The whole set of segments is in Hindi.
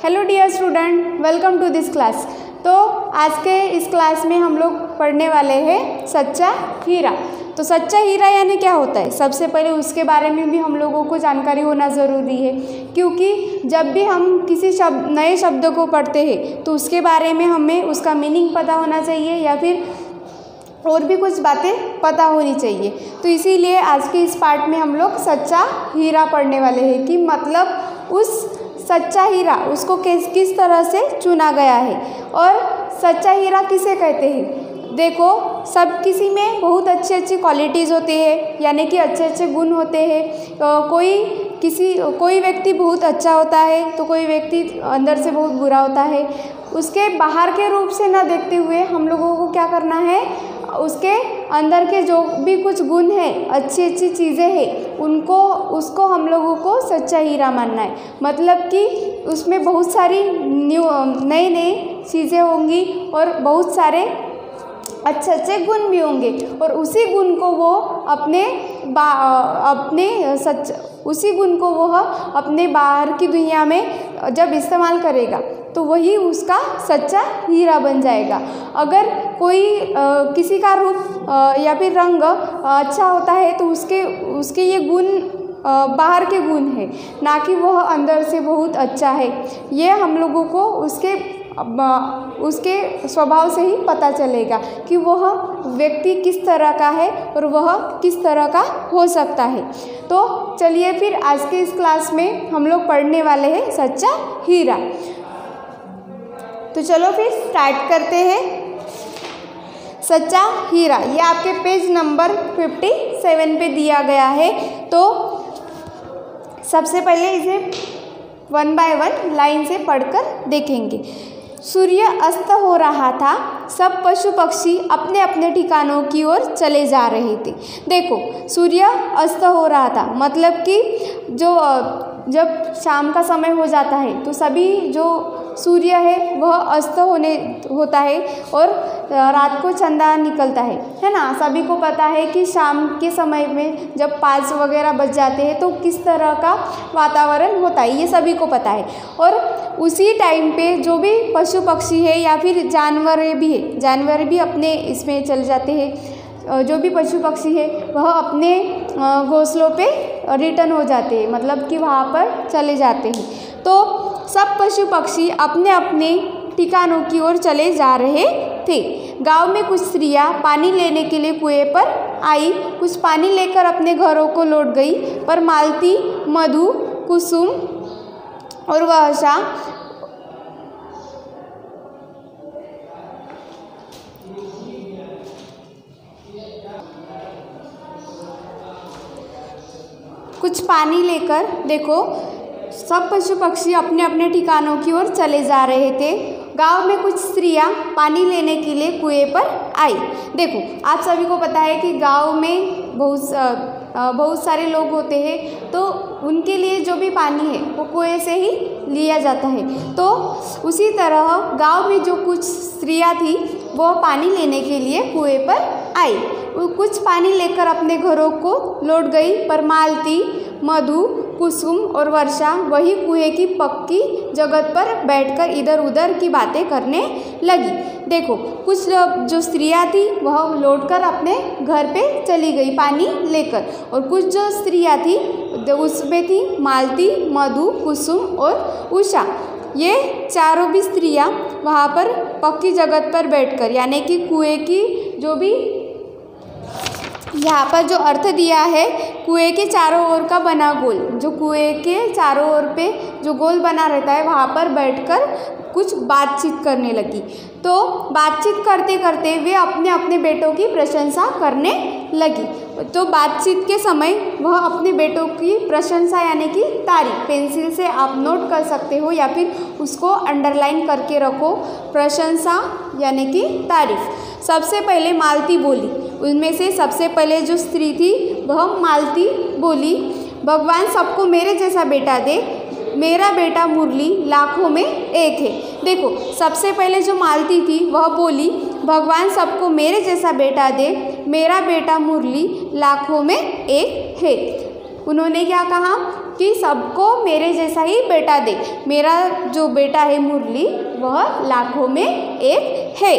Hello dear student, welcome to this class. तो आज के इस क्लास में हम लोग पढ़ने वाले हैं सच्चा हीरा। तो सच्चा हीरा यानी क्या होता है, सबसे पहले उसके बारे में भी हम लोगों को जानकारी होना ज़रूरी है, क्योंकि जब भी हम किसी नए शब्द को पढ़ते हैं तो उसके बारे में हमें उसका मीनिंग पता होना चाहिए या फिर और भी कुछ बातें पता होनी चाहिए। तो इसीलिए आज के इस पार्ट में हम लोग सच्चा हीरा पढ़ने वाले हैं कि मतलब उस सच्चा हीरा उसको किस तरह से चुना गया है और सच्चा हीरा किसे कहते हैं। देखो, सब किसी में बहुत अच्छी क्वालिटीज़ होती है, यानी कि अच्छे गुण होते हैं। कोई व्यक्ति बहुत अच्छा होता है तो कोई व्यक्ति अंदर से बहुत बुरा होता है। उसके बाहर के रूप से न देखते हुए हम लोगों को क्या करना है, उसके अंदर के जो भी कुछ गुण हैं, अच्छी चीज़ें हैं, उसको हम लोगों को सच्चा हीरा मानना है। मतलब कि उसमें बहुत सारी नई चीज़ें होंगी और बहुत सारे अच्छे गुण भी होंगे और उसी गुण को वो अपने बाहर की दुनिया में जब इस्तेमाल करेगा तो वही उसका सच्चा हीरा बन जाएगा। अगर कोई किसी का रूप या फिर रंग अच्छा होता है तो उसके ये गुण बाहर के गुण है, ना कि वह अंदर से बहुत अच्छा है। ये हम लोगों को उसके स्वभाव से ही पता चलेगा कि वह व्यक्ति किस तरह का है और वह किस तरह का हो सकता है। तो चलिए फिर आज के इस क्लास में हम लोग पढ़ने वाले हैं सच्चा हीरा। तो चलो फिर स्टार्ट करते हैं। सच्चा हीरा ये आपके पेज नंबर 57 पे दिया गया है। तो सबसे पहले इसे 1 बाय 1 लाइन से पढ़कर देखेंगे। सूर्य अस्त हो रहा था, सब पशु पक्षी अपने अपने ठिकानों की ओर चले जा रहे थे। देखो, सूर्य अस्त हो रहा था मतलब कि जब शाम का समय हो जाता है तो सभी जो सूर्य है वह अस्त होता है और रात को चंदा निकलता है ना। सभी को पता है कि शाम के समय में जब 5 वगैरह बज जाते हैं तो किस तरह का वातावरण होता है, ये सभी को पता है। और उसी टाइम पे जो भी पशु पक्षी है या फिर जानवर भी अपने इसमें चल जाते हैं। जो भी पशु पक्षी है वह अपने घोंसलों पे रिटर्न हो जाते हैं, मतलब कि वहाँ पर चले जाते हैं। तो सब पशु पक्षी अपने अपने ठिकानों की ओर चले जा रहे थे। गांव में कुछ स्त्रियां पानी लेने के लिए कुएं पर आई, कुछ पानी लेकर अपने घरों को लौट गई, पर मालती, मधु, कुसुम और वर्षा कुछ पानी लेकर, देखो, सब पशु पक्षी अपने अपने ठिकानों की ओर चले जा रहे थे। गांव में कुछ स्त्रियां पानी लेने के लिए कुएं पर आई। देखो, आप सभी को पता है कि गांव में बहुत सारे लोग होते हैं, तो उनके लिए जो भी पानी है वो कुएं से ही लिया जाता है। तो उसी तरह गांव में जो कुछ स्त्रियां थी वो पानी लेने के लिए कुएं पर आई। वो कुछ पानी लेकर अपने घरों को लौट गई, पर मालती, मधु, कुसुम और वर्षा वही कुएं की पक्की जगह पर बैठकर इधर उधर की बातें करने लगी। देखो, कुछ जो स्त्रियां थी वह लौटकर अपने घर पे चली गई पानी लेकर, और कुछ जो स्त्रियां थी उसमें थी मालती, मधु, कुसुम और उषा। ये चारों भी स्त्रियां वहाँ पर पक्की जगह पर बैठकर, यानी कि कुएं की जो भी यहाँ पर जो अर्थ दिया है, कुएं के चारों ओर का बना गोल, जो कुएं के चारों ओर पे जो गोल बना रहता है वहाँ पर बैठकर कुछ बातचीत करने लगी। तो बातचीत करते करते वे अपने अपने बेटों की प्रशंसा करने लगी। तो बातचीत के समय वह अपने बेटों की प्रशंसा यानी कि तारीफ, पेंसिल से आप नोट कर सकते हो या फिर उसको अंडरलाइन करके रखो, प्रशंसा यानी कि तारीफ। सबसे पहले मालती बोली। उनमें से सबसे पहले जो स्त्री थी वह मालती बोली, भगवान सबको मेरे जैसा बेटा दे, मेरा बेटा मुरली लाखों में एक है। देखो, सबसे पहले जो मालती थी वह बोली, भगवान सबको मेरे जैसा बेटा दे, मेरा बेटा मुरली लाखों में एक है। उन्होंने क्या कहा कि सबको मेरे जैसा ही बेटा दे। मेरा जो बेटा है मुरली वह लाखों में एक है,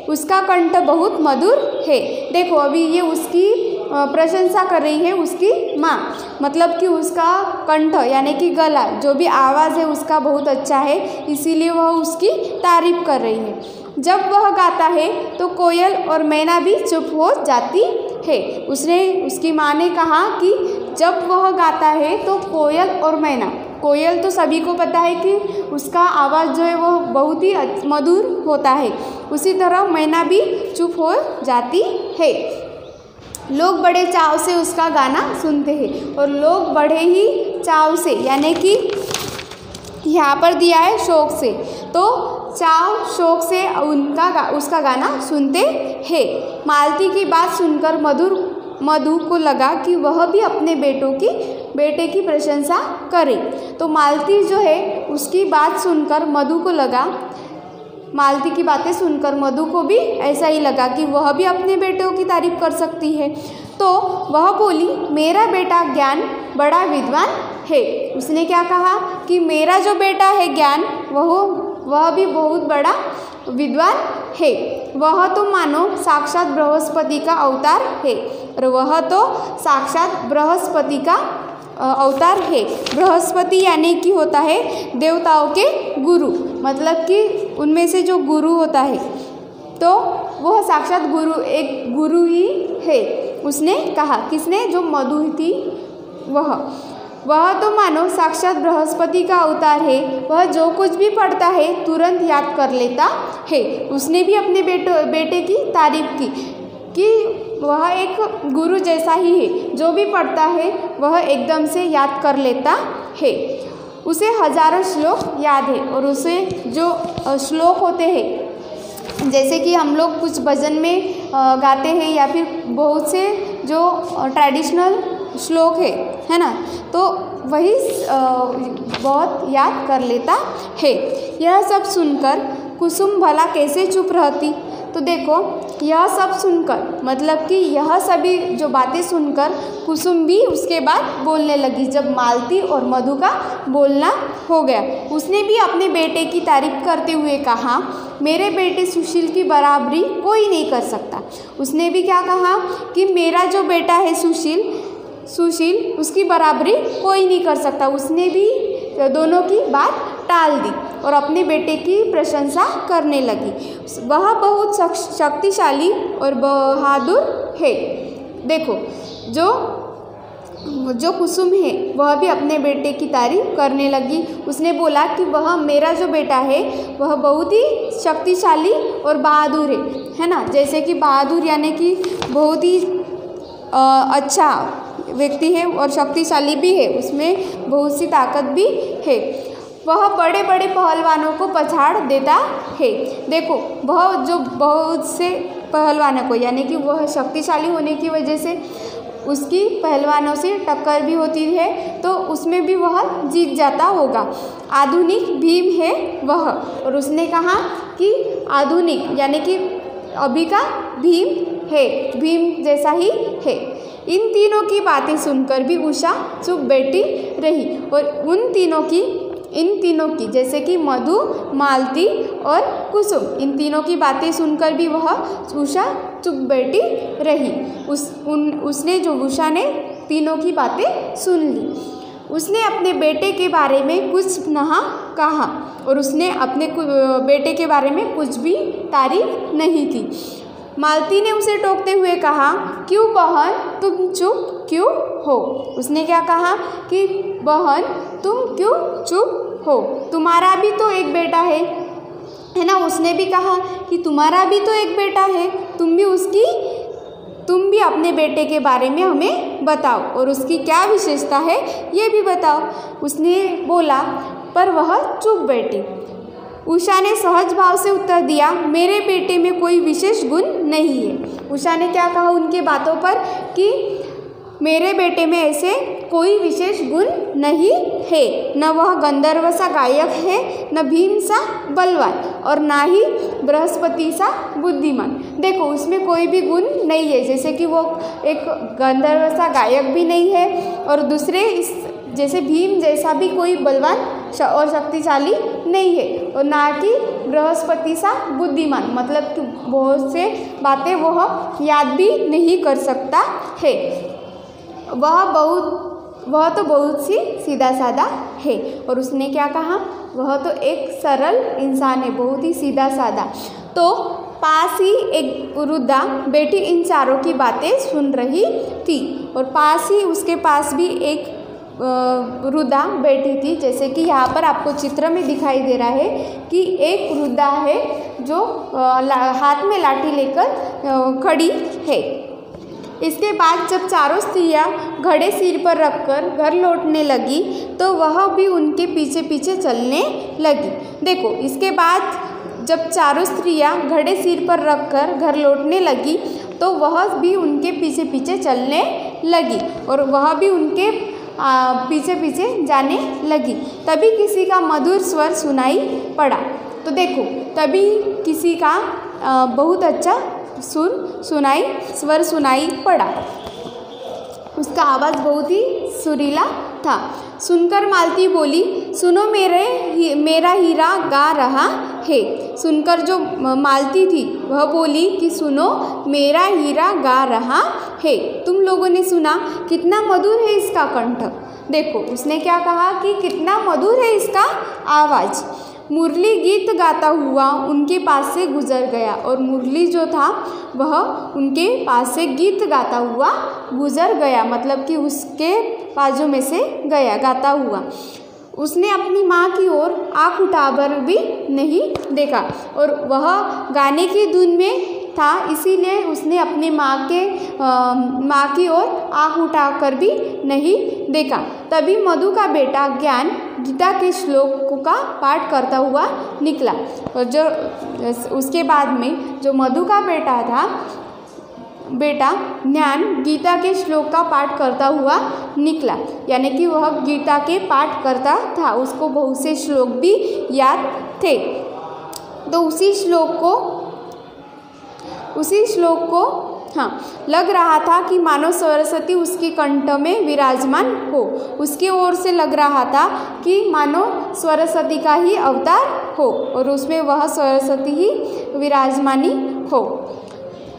उसका कंठ बहुत मधुर है। देखो अभी ये उसकी प्रशंसा कर रही है उसकी माँ, मतलब कि उसका कंठ यानी कि गला जो भी आवाज़ है उसका बहुत अच्छा है, इसीलिए वह उसकी तारीफ कर रही है। जब वह गाता है तो कोयल और मैना भी चुप हो जाती है। उसकी माँ ने कहा कि जब वह गाता है तो कोयल और मैना, कोयल तो सभी को पता है कि उसका आवाज़ जो है वह बहुत ही मधुर होता है, उसी तरह मैना भी चुप हो जाती है। लोग बड़े चाव से उसका गाना सुनते हैं, और लोग बड़े ही चाव से यानी कि यहाँ पर दिया है शौक से, तो चाव शौक से उसका गाना सुनते हैं। मालती की बात सुनकर मधु को लगा कि वह भी अपने बेटे की प्रशंसा करे। तो मालती जो है उसकी बात सुनकर मधु को लगा, मालती की बातें सुनकर मधु को भी ऐसा ही लगा कि वह भी अपने बेटों की तारीफ कर सकती है। तो वह बोली, मेरा बेटा ज्ञान बड़ा विद्वान है। उसने क्या कहा कि मेरा जो बेटा है ज्ञान वह भी बहुत बड़ा विद्वान है। वह तो मानो साक्षात बृहस्पति का अवतार है, और वह तो साक्षात बृहस्पति का अवतार है। बृहस्पति यानी कि होता है देवताओं के गुरु, मतलब कि उनमें से जो गुरु होता है तो वह साक्षात एक गुरु ही है। उसने कहा, किसने? जो मधु थी वह तो मानो साक्षात बृहस्पति का अवतार है। वह जो कुछ भी पढ़ता है तुरंत याद कर लेता है। उसने भी अपने बेटे की तारीफ की कि वह एक गुरु जैसा ही है, जो भी पढ़ता है वह एकदम से याद कर लेता है। उसे हजारों श्लोक याद है, और उसे जो श्लोक होते हैं जैसे कि हम लोग कुछ भजन में गाते हैं या फिर बहुत से जो ट्रेडिशनल श्लोक है ना, तो वही बहुत याद कर लेता है। यह सब सुनकर कुसुम भला कैसे चुप रहती? तो देखो यह सब सुनकर मतलब कि यह सभी जो बातें सुनकर कुसुम भी उसके बाद बोलने लगी। जब मालती और मधु का बोलना हो गया, उसने भी अपने बेटे की तारीफ करते हुए कहा, मेरे बेटे सुशील की बराबरी कोई नहीं कर सकता। उसने भी क्या कहा कि मेरा जो बेटा है सुशील उसकी बराबरी कोई नहीं कर सकता। उसने भी दोनों की बात टाल दी और अपने बेटे की प्रशंसा करने लगी। वह बहुत शक्तिशाली और बहादुर है। देखो जो कुसुम है वह भी अपने बेटे की तारीफ करने लगी। उसने बोला कि वह मेरा जो बेटा है वह बहुत ही शक्तिशाली और बहादुर है ना। जैसे कि बहादुर यानी कि बहुत ही अच्छा व्यक्ति है और शक्तिशाली भी है, उसमें बहुत सी ताकत भी है। वह बड़े बड़े पहलवानों को पछाड़ देता है। देखो वह जो बहुत से पहलवानों को यानी कि वह शक्तिशाली होने की वजह से उसकी पहलवानों से टक्कर भी होती है, तो उसमें भी वह जीत जाता होगा। आधुनिक भीम है वह, और उसने कहा कि आधुनिक यानी कि अभी का भीम है, भीम जैसा ही है। इन तीनों की बातें सुनकर भी उषा चुप बैठी रही, और इन तीनों की जैसे कि मधु, मालती और कुसुम, इन तीनों की बातें सुनकर भी वह उषा चुप बैठी रही। उसने जो उषा ने तीनों की बातें सुन ली। उसने अपने बेटे के बारे में कुछ न कहा, और उसने अपने बेटे के बारे में कुछ भी तारीफ नहीं की। मालती ने उसे टोकते हुए कहा, क्यों बहन तुम चुप क्यों हो? उसने क्या कहा कि बहन तुम क्यों चुप हो? तुम्हारा भी तो एक बेटा है ना। उसने भी कहा कि तुम्हारा भी तो एक बेटा है, तुम भी अपने बेटे के बारे में हमें बताओ और उसकी क्या विशेषता है ये भी बताओ। उसने बोला, पर वह चुप बैठी। उषा ने सहज भाव से उत्तर दिया, मेरे बेटे में कोई विशेष गुण नहीं है। उषा ने क्या कहा उनके बातों पर कि मेरे बेटे में ऐसे कोई विशेष गुण नहीं है, न वह गंधर्व सा गायक है, न भीम सा बलवान, और ना ही बृहस्पति सा बुद्धिमान। देखो उसमें कोई भी गुण नहीं है, जैसे कि वो एक गंधर्व सा गायक भी नहीं है, और दूसरे जैसे भीम जैसा भी कोई बलवान और शक्तिशाली नहीं है, और ना कि बृहस्पति सा बुद्धिमान, मतलब कि बहुत से बातें वह याद भी नहीं कर सकता है। वह तो बहुत सी सीधा साधा है। और उसने क्या कहा, वह तो एक सरल इंसान है, बहुत ही सीधा साधा। तो पास ही एक वृद्धा बेटी इन चारों की बातें सुन रही थी, और पास ही उसके पास भी एक वृद्धा बैठी थी। जैसे कि यहाँ पर आपको चित्र में दिखाई दे रहा है कि एक वृद्धा है जो हाथ में लाठी लेकर खड़ी है। इसके बाद जब चारों स्त्रियाँ घड़े सिर पर रखकर घर लौटने लगी तो वह भी उनके पीछे पीछे चलने लगी। देखो, इसके बाद जब चारों स्त्रियाँ घड़े सिर पर रखकर घर लौटने लगी तो वह भी उनके पीछे पीछे चलने लगी, और वह भी उनके पीछे पीछे जाने लगी। तभी किसी का मधुर स्वर सुनाई पड़ा। तो देखो, तभी किसी का बहुत अच्छा स्वर सुनाई पड़ा। उसका आवाज़ बहुत ही सुरीला था। सुनकर मालती बोली, सुनो मेरा हीरा गा रहा है। सुनकर जो मालती थी वह बोली कि सुनो मेरा हीरा गा रहा है। तुम लोगों ने सुना, कितना मधुर है इसका कंठ। देखो, उसने क्या कहा कि कितना मधुर है इसका आवाज़। मुरली गीत गाता हुआ उनके पास से गुजर गया, और मुरली जो था वह उनके पास से गीत गाता हुआ गुजर गया, मतलब कि उसके बाजू में से गया गाता हुआ। उसने अपनी माँ की ओर आँख उठाकर भी नहीं देखा, और वह गाने की धुन में था, इसीलिए उसने अपने माँ की ओर आँख उठाकर भी नहीं देखा। तभी मधु का बेटा ज्ञान गीता के श्लोक का पाठ करता हुआ निकला, और जो उसके बाद में जो मधु का बेटा ज्ञान गीता के श्लोक का पाठ करता हुआ निकला, यानी कि वह गीता के पाठ करता था, उसको बहुत से श्लोक भी याद थे। तो उसी श्लोक को लग रहा था कि मानो सरस्वती उसके कंठ में विराजमान हो। उसकी ओर से लग रहा था कि मानो सरस्वती का ही अवतार हो, और उसमें वह सरस्वती ही विराजमानी हो।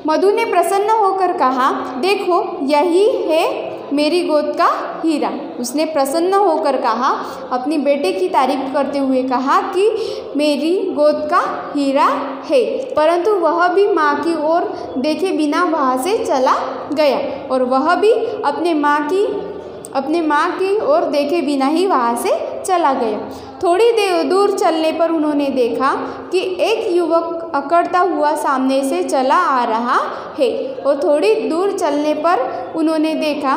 मधु ने प्रसन्न होकर कहा, देखो यही है मेरी गोद का हीरा। उसने प्रसन्न होकर कहा, अपनी बेटे की तारीफ करते हुए कहा कि मेरी गोद का हीरा है। परंतु वह भी माँ की ओर देखे बिना वहाँ से चला गया, और वह भी अपने माँ की ओर देखे बिना ही वहाँ से चला गया। थोड़ी देर दूर चलने पर उन्होंने देखा कि एक युवक अकड़ता हुआ सामने से चला आ रहा है, और थोड़ी दूर चलने पर उन्होंने देखा,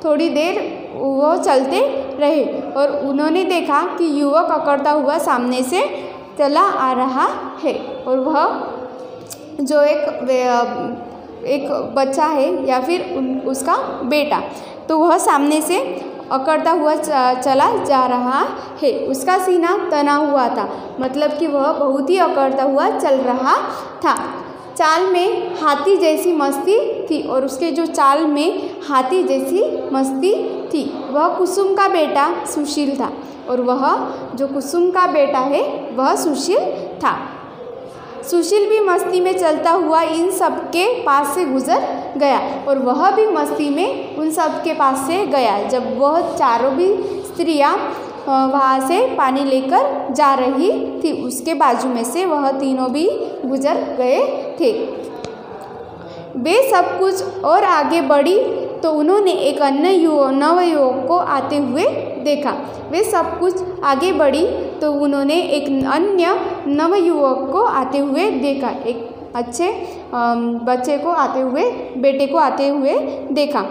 थोड़ी देर वो चलते रहे और उन्होंने देखा कि युवक अकड़ता हुआ सामने से चला आ रहा है, और वह जो एक बच्चा है या फिर उसका बेटा, तो वह सामने से अकड़ता हुआ चला जा रहा है। उसका सीना तना हुआ था, मतलब कि वह बहुत ही अकड़ता हुआ चल रहा था। चाल में हाथी जैसी मस्ती थी, और उसके जो चाल में हाथी जैसी मस्ती थी। वह कुसुम का बेटा सुशील था, और वह जो कुसुम का बेटा है वह सुशील था। सुशील भी मस्ती में चलता हुआ इन सब के पास से गुजर गया, और वह भी मस्ती में उन सब के पास से गया। जब वह चारों भी स्त्रियाँ वहाँ से पानी लेकर जा रही थी, उसके बाजू में से वह तीनों भी गुजर गए थे। वे सब कुछ और आगे बढ़ी तो उन्होंने एक अन्य नवयुवक को आते हुए देखा। वे सब कुछ आगे बढ़ी तो उन्होंने एक अन्य नवयुवक को आते हुए देखा, एक अच्छे बच्चे को आते हुए, बेटे को आते हुए देखा।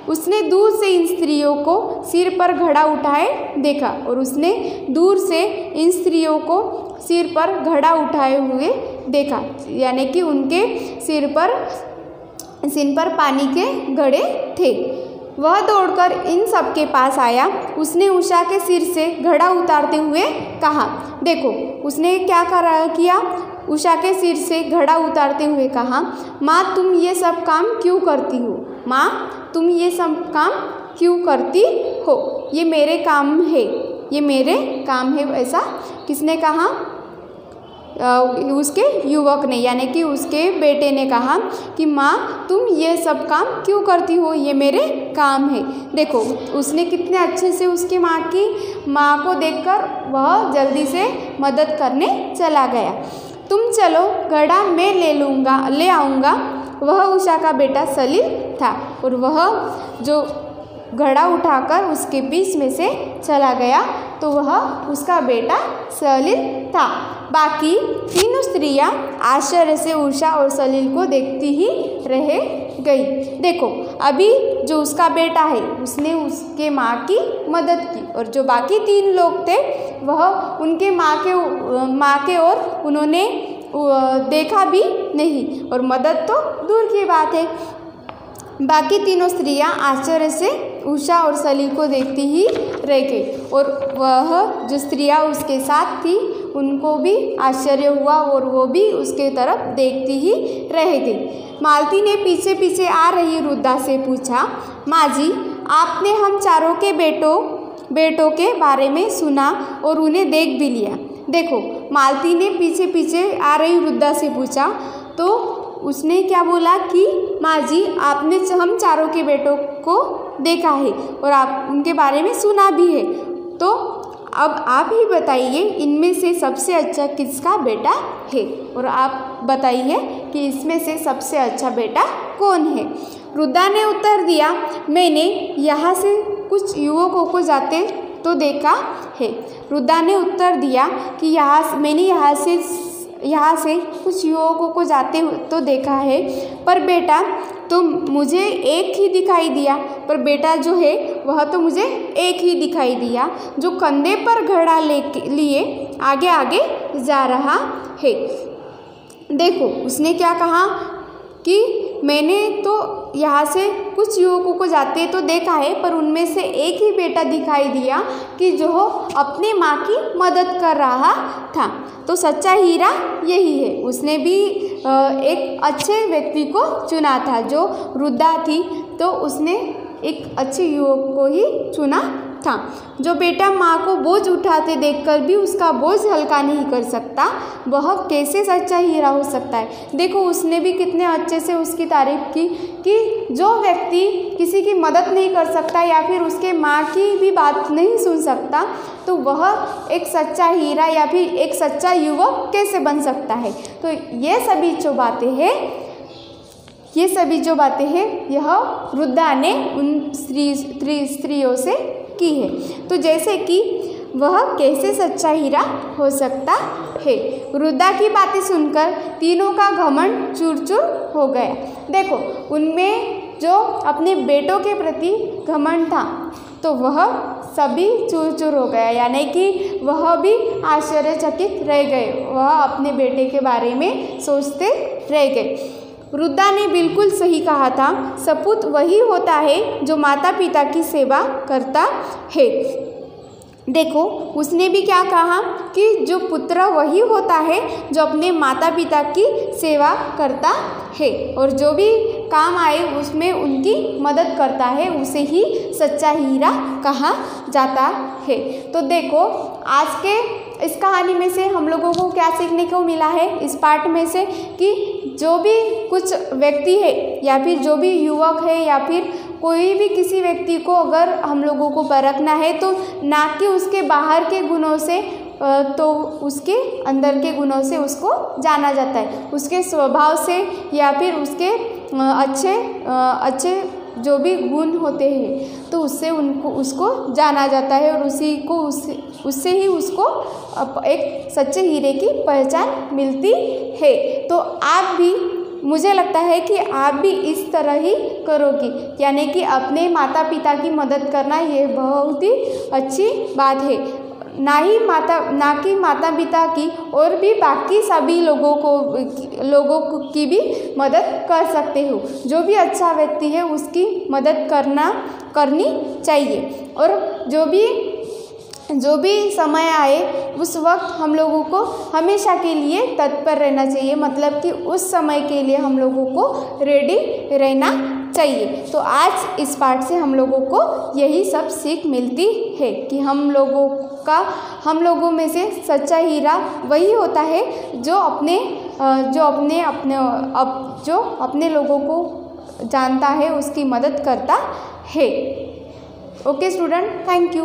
उसने दूर से इन स्त्रियों को सिर पर घड़ा उठाए देखा, और उसने दूर से इन स्त्रियों को सिर पर घड़ा उठाए हुए देखा, यानी कि उनके सिर पर पानी के घड़े थे। वह दौड़कर इन सब के पास आया। उसने उषा के सिर से घड़ा उतारते हुए कहा, देखो उसने क्या किया, उषा के सिर से घड़ा उतारते हुए कहा, माँ तुम ये सब काम क्यों करती हो, माँ तुम ये सब काम क्यों करती हो। ये मेरे काम है, ये मेरे काम है, ऐसा किसने कहा? उसके युवक ने, यानी कि उसके बेटे ने कहा कि माँ तुम ये सब काम क्यों करती हो, ये मेरे काम है। देखो उसने कितने अच्छे से उसकी माँ को देखकर वह जल्दी से मदद करने चला गया। तुम चलो घड़ा मैं ले आऊँगा। वह उषा का बेटा सलील था और वह जो घड़ा उठाकर उसके बीच में से चला गया तो वह उसका बेटा सलील था। बाकी तीनों स्त्रियां आश्चर्य से उषा और सलील को देखती ही रह गई। देखो अभी जो उसका बेटा है उसने उसके माँ की मदद की और जो बाकी 3 लोग थे वह उनके माँ के ओर उन्होंने देखा भी नहीं और मदद तो दूर की बात है। बाकी तीनों स्त्रियां आश्चर्य से उषा और सलील को देखती ही रह गई और वह जो स्त्रियां उसके साथ थी उनको भी आश्चर्य हुआ और वो भी उसके तरफ देखती ही रह गई। मालती ने पीछे पीछे आ रही रुद्धा से पूछा, माँ जी आपने हम चारों के बेटों के बारे में सुना और उन्हें देख भी लिया। देखो मालती ने पीछे पीछे आ रही रुद्धा से पूछा तो उसने क्या बोला कि माँ जी आपने हम चारों के बेटों को देखा है और आप उनके बारे में सुना भी है, तो अब आप ही बताइए इनमें से सबसे अच्छा किसका बेटा है और आप बताइए कि इसमें से सबसे अच्छा बेटा कौन है। रुद्धा ने उत्तर दिया, मैंने यहाँ से कुछ युवकों को जाते तो देखा है। रुद्धा ने उत्तर दिया कि मैंने यहाँ से कुछ युवकों को जाते तो देखा है, पर बेटा तो मुझे एक ही दिखाई दिया, पर बेटा जो है वह तो मुझे एक ही दिखाई दिया जो कंधे पर घड़ा लिए आगे आगे जा रहा है। देखो उसने क्या कहा कि मैंने तो यहाँ से कुछ युवकों को जाते तो देखा है, पर उनमें से एक ही बेटा दिखाई दिया कि जो अपनी माँ की मदद कर रहा था। तो सच्चा हीरा यही है। उसने भी एक अच्छे व्यक्ति को चुना था, जो रुद्धा थी तो उसने एक अच्छे युवक को ही चुना था। जो बेटा माँ को बोझ उठाते देखकर भी उसका बोझ हल्का नहीं कर सकता, वह कैसे सच्चा हीरा हो सकता है। देखो उसने भी कितने अच्छे से उसकी तारीफ की कि जो व्यक्ति किसी की मदद नहीं कर सकता या फिर उसके माँ की भी बात नहीं सुन सकता, तो वह एक सच्चा हीरा या फिर एक सच्चा युवक कैसे बन सकता है। तो ये सभी जो बातें हैं यह रुद्धा ने उन स्त्रियों से की है। तो जैसे कि वह कैसे सच्चा हीरा हो सकता है। रुद्धा की बातें सुनकर तीनों का घमंड चूर-चूर हो गया। देखो उनमें जो अपने बेटों के प्रति घमंड था तो वह सभी चूर-चूर हो गया, यानी कि वह भी आश्चर्यचकित रह गए, वह अपने बेटे के बारे में सोचते रह गए। रुद्धा ने बिल्कुल सही कहा था, सपूत वही होता है जो माता पिता की सेवा करता है। देखो उसने भी क्या कहा कि जो पुत्र वही होता है जो अपने माता पिता की सेवा करता है और जो भी काम आए उसमें उनकी मदद करता है, उसे ही सच्चा हीरा कहा जाता है। तो देखो आज के इस कहानी में से हम लोगों को क्या सीखने को मिला है, इस पार्ट में से कि जो भी कुछ व्यक्ति है या फिर जो भी युवक है या फिर कोई भी किसी व्यक्ति को अगर हम लोगों को परखना है तो ना कि उसके बाहर के गुणों से, तो उसके अंदर के गुणों से उसको जाना जाता है, उसके स्वभाव से या फिर उसके अच्छे जो भी गुण होते हैं तो उससे उसको जाना जाता है और उससे ही उसको एक सच्चे हीरे की पहचान मिलती है। तो आप भी, मुझे लगता है कि आप भी इस तरह ही करोगी, यानी कि अपने माता पिता की मदद करना ये बहुत ही अच्छी बात है। ना कि माता पिता की और भी बाकी सभी लोगों की भी मदद कर सकते हो। जो भी अच्छा व्यक्ति है उसकी मदद करनी चाहिए और जो भी जो भी समय आए उस वक्त हम लोगों को हमेशा के लिए तत्पर रहना चाहिए, मतलब कि उस समय के लिए हम लोगों को रेडी रहना चाहिए। तो आज इस पाठ से हम लोगों को यही सब सीख मिलती है कि हम लोगों में से सच्चा हीरा वही होता है जो अपने लोगों को जानता है, उसकी मदद करता है। Okay student, thank you.